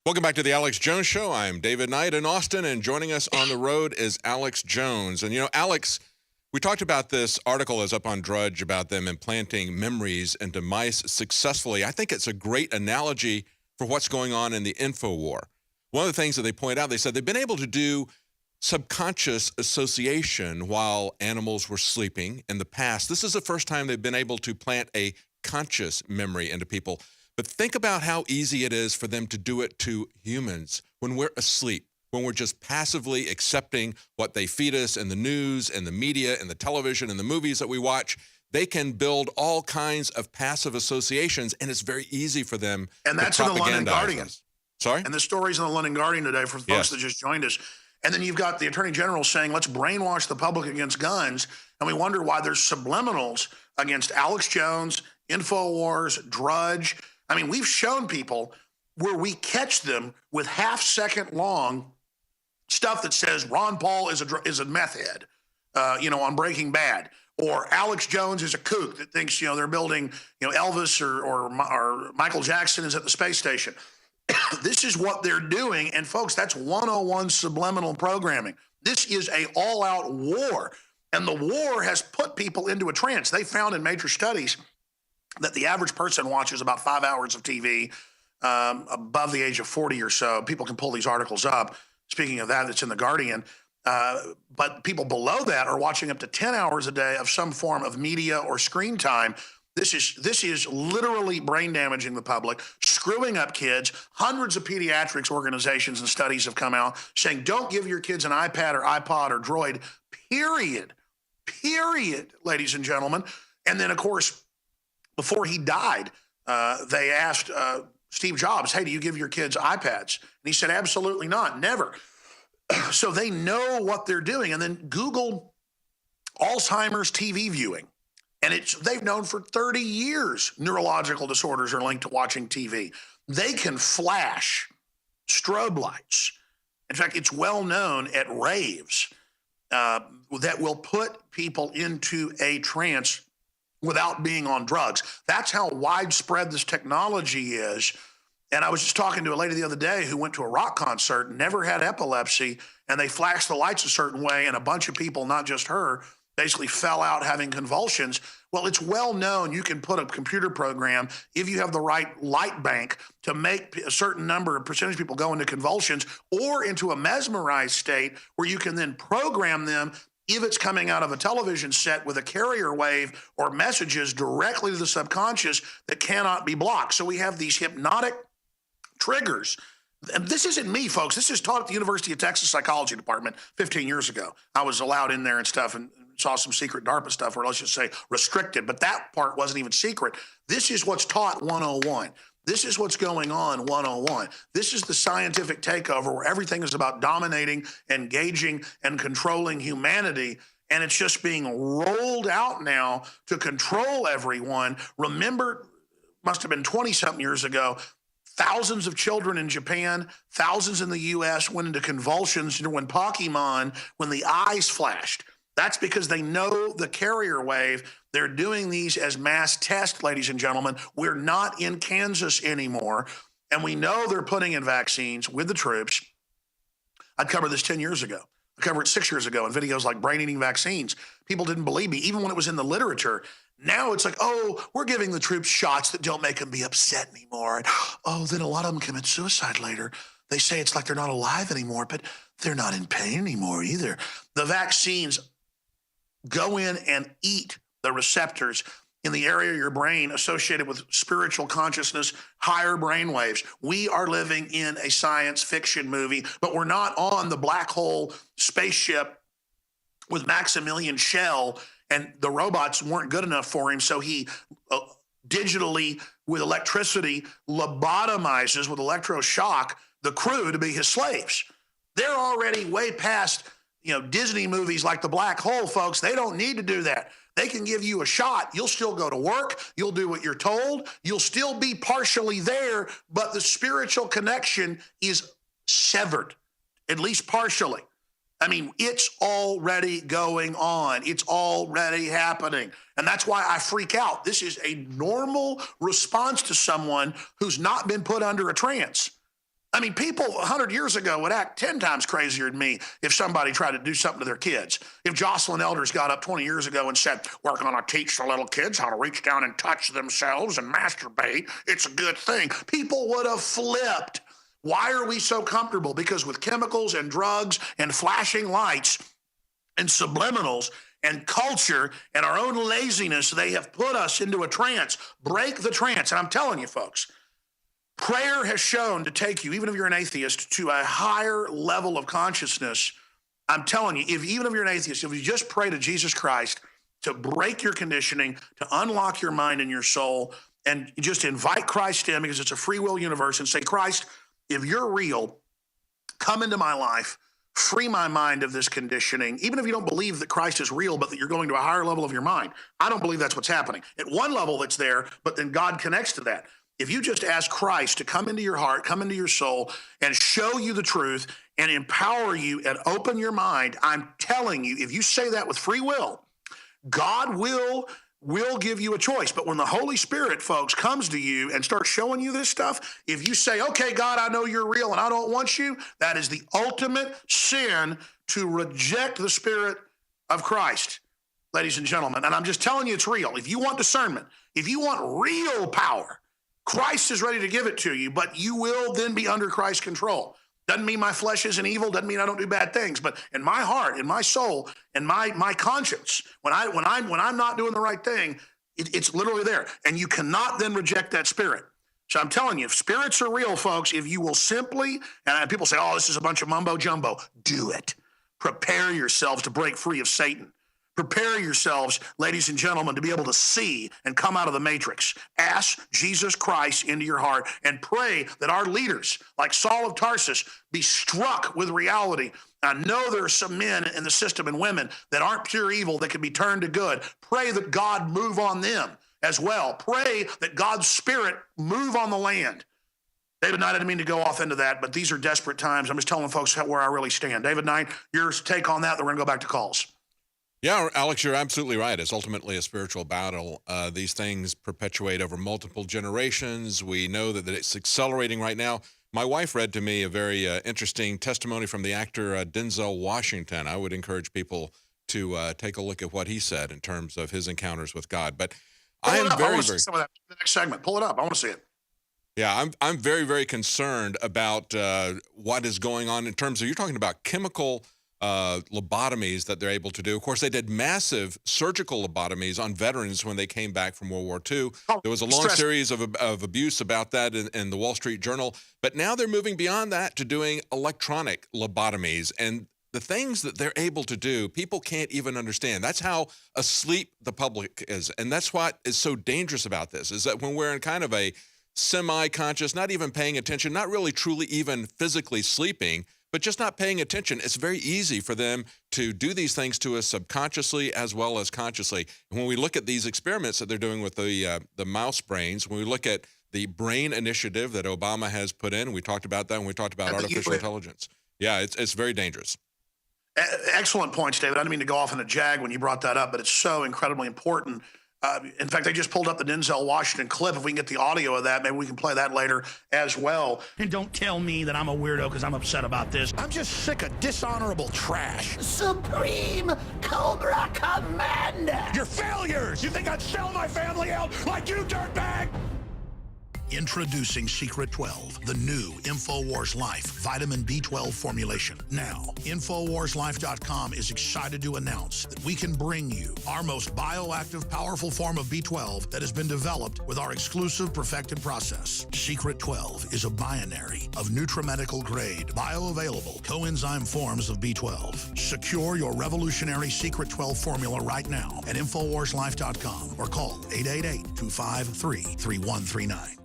Welcome back to the Alex Jones Show. I'm David Knight in Austin, and joining us on the road is Alex Jones. And, Alex, we talked about this article is up on Drudge about them implanting memories into mice successfully. I think it's a great analogy for what's going on in the info war. One of the things that they point out, they said they've been able to do subconscious association while animals were sleeping in the past. This is the first time they've been able to plant a conscious memory into people. But think about how easy it is for them to do it to humans when we're asleep, when we're just passively accepting what they feed us in the news and the media and the television and the movies that we watch. They can build all kinds of passive associations, and it's very easy for them and to that's in the London Guardian. us. Sorry? And the story's in the London Guardian today for folks that just joined us. And then you've got the Attorney General saying, let's brainwash the public against guns. And we wonder why there's subliminals against Alex Jones, InfoWars, Drudge. I mean, we've shown people where we catch them with half-second long stuff that says Ron Paul is a meth head, on Breaking Bad, or Alex Jones is a kook that thinks they're building Elvis or Michael Jackson is at the space station. This is what they're doing, and folks, that's 101 subliminal programming. This is a all-out war, and the war has put people into a trance. They found in major studies that the average person watches about 5 hours of TV above the age of 40 or so. People can pull these articles up. Speaking of that, it's in The Guardian. But people below that are watching up to 10 hours a day of some form of media or screen time. This is literally brain damaging the public, screwing up kids. Hundreds of pediatrics organizations and studies have come out saying, don't give your kids an iPad or iPod or Droid, period, ladies and gentlemen. And then, of course, before he died, they asked Steve Jobs, hey, do you give your kids iPads? And he said, absolutely not, never. So they know what they're doing. And then Google Alzheimer's TV viewing. And they've known for 30 years neurological disorders are linked to watching TV. They can flash strobe lights. In fact, it's well known at raves that will put people into a trance without being on drugs. That's how widespread this technology is. And I was just talking to a lady the other day who went to a rock concert, never had epilepsy, and they flashed the lights a certain way, and a bunch of people, not just her, basically fell out having convulsions. Well, it's well known you can put a computer program, if you have the right light bank, to make a certain percentage of people go into convulsions or into a mesmerized state where you can then program them if it's coming out of a television set with a carrier wave or messages directly to the subconscious that cannot be blocked. So we have these hypnotic triggers. And this isn't me, folks. This is taught at the University of Texas Psychology Department 15 years ago. I was allowed in there and stuff and saw some secret DARPA stuff, or let's just say restricted, but that part wasn't even secret. This is what's taught 101. This is what's going on 101. This is the scientific takeover where everything is about dominating, engaging, and controlling humanity. And it's just being rolled out now to control everyone. Remember, must have been 20-something years ago, thousands of children in Japan, thousands in the U.S. went into convulsions when the eyes flashed. That's because they know the carrier wave. They're doing these as mass tests, ladies and gentlemen. We're not in Kansas anymore, and we know they're putting in vaccines with the troops. I'd covered this 10 years ago. I covered it 6 years ago in videos like brain-eating vaccines. People didn't believe me, even when it was in the literature. Now it's like, oh, we're giving the troops shots that don't make them be upset anymore. And, oh, then a lot of them commit suicide later. They say it's like they're not alive anymore, but they're not in pain anymore either. The vaccines go in and eat the receptors in the area of your brain associated with spiritual consciousness, higher brain waves. We are living in a science fiction movie, but we're not on the black hole spaceship with Maximilian Schell, and the robots weren't good enough for him, so he digitally, with electricity, lobotomizes with electroshock the crew to be his slaves. They're already way past Disney movies like The Black Hole, folks. They don't need to do that. They can give you a shot. You'll still go to work. You'll do what you're told. You'll still be partially there, but the spiritual connection is severed, at least partially. I mean, it's already going on. It's already happening. And that's why I freak out. This is a normal response to someone who's not been put under a trance. I mean, people 100 years ago would act 10 times crazier than me if somebody tried to do something to their kids. If Jocelyn Elders got up 20 years ago and said, we're going to teach the little kids how to reach down and touch themselves and masturbate, it's a good thing, people would have flipped. Why are we so comfortable? Because with chemicals and drugs and flashing lights and subliminals and culture and our own laziness, they have put us into a trance. Break the trance. And I'm telling you, folks, prayer has shown to take you, even if you're an atheist, to a higher level of consciousness. I'm telling you, even if you're an atheist, if you just pray to Jesus Christ to break your conditioning, to unlock your mind and your soul, and just invite Christ in, because it's a free will universe, and say, Christ, if you're real, come into my life, free my mind of this conditioning, even if you don't believe that Christ is real, but that you're going to a higher level of your mind. I don't believe that's what's happening. At one level, it's there, but then God connects to that. If you just ask Christ to come into your heart, come into your soul, and show you the truth and empower you and open your mind, I'm telling you, if you say that with free will, God will give you a choice. But when the Holy Spirit, folks, comes to you and starts showing you this stuff, if you say, okay, God, I know you're real and I don't want you, that is the ultimate sin, to reject the Spirit of Christ, ladies and gentlemen. And I'm just telling you, it's real. If you want discernment, if you want real power, Christ is ready to give it to you, but you will then be under Christ's control. Doesn't mean my flesh isn't evil, doesn't mean I don't do bad things, but in my heart, in my soul, in my conscience, when I'm not doing the right thing, it's literally there. And you cannot then reject that spirit. So I'm telling you, if spirits are real, folks, if you will simply, and people say, oh, this is a bunch of mumbo jumbo, do it. Prepare yourselves to break free of Satan. Prepare yourselves, ladies and gentlemen, to be able to see and come out of the matrix. Ask Jesus Christ into your heart and pray that our leaders, like Saul of Tarsus, be struck with reality. I know there are some men in the system and women that aren't pure evil that can be turned to good. Pray that God move on them as well. Pray that God's Spirit move on the land. David Knight, I didn't mean to go off into that, but these are desperate times. I'm just telling folks where I really stand. David Knight, your take on that, then we're going to go back to calls. Yeah, Alex, you're absolutely right. It's ultimately a spiritual battle. These things perpetuate over multiple generations. We know that it's accelerating right now. My wife read to me a very interesting testimony from the actor Denzel Washington. I would encourage people to take a look at what he said in terms of his encounters with God. But I am very, see some of that in the next segment. Pull it up. I want to see it. Yeah, I'm very, very concerned about what is going on in terms of, you're talking about chemical lobotomies that they're able to do. Of course, they did massive surgical lobotomies on veterans when they came back from World War II. There was a long series of abuse about that in the Wall Street Journal. But now they're moving beyond that to doing electronic lobotomies. And the things that they're able to do, people can't even understand. That's how asleep the public is. And that's what is so dangerous about this, is that when we're in kind of a semi-conscious, not even paying attention, not really truly even physically sleeping, but just not paying attention, it's very easy for them to do these things to us subconsciously as well as consciously. And when we look at these experiments that they're doing with the mouse brains, when we look at the brain initiative that Obama has put in, we talked about that when we talked about artificial intelligence. Yeah, it's very dangerous. Excellent points, David. I didn't mean to go off in a jag when you brought that up, but it's so incredibly important. In fact, I just pulled up the Denzel Washington clip. If we can get the audio of that, maybe we can play that later as well. And don't tell me that I'm a weirdo because I'm upset about this. I'm just sick of dishonorable trash. Supreme Cobra Commander! You're failures! You think I'd sell my family out like you, dirtbag? Introducing Secret 12, the new InfoWars Life vitamin B12 formulation. Now, InfoWarsLife.com is excited to announce that we can bring you our most bioactive, powerful form of B12 that has been developed with our exclusive perfected process. Secret 12 is a binary of nutramedical grade, bioavailable coenzyme forms of B12. Secure your revolutionary Secret 12 formula right now at InfoWarsLife.com or call 888-253-3139.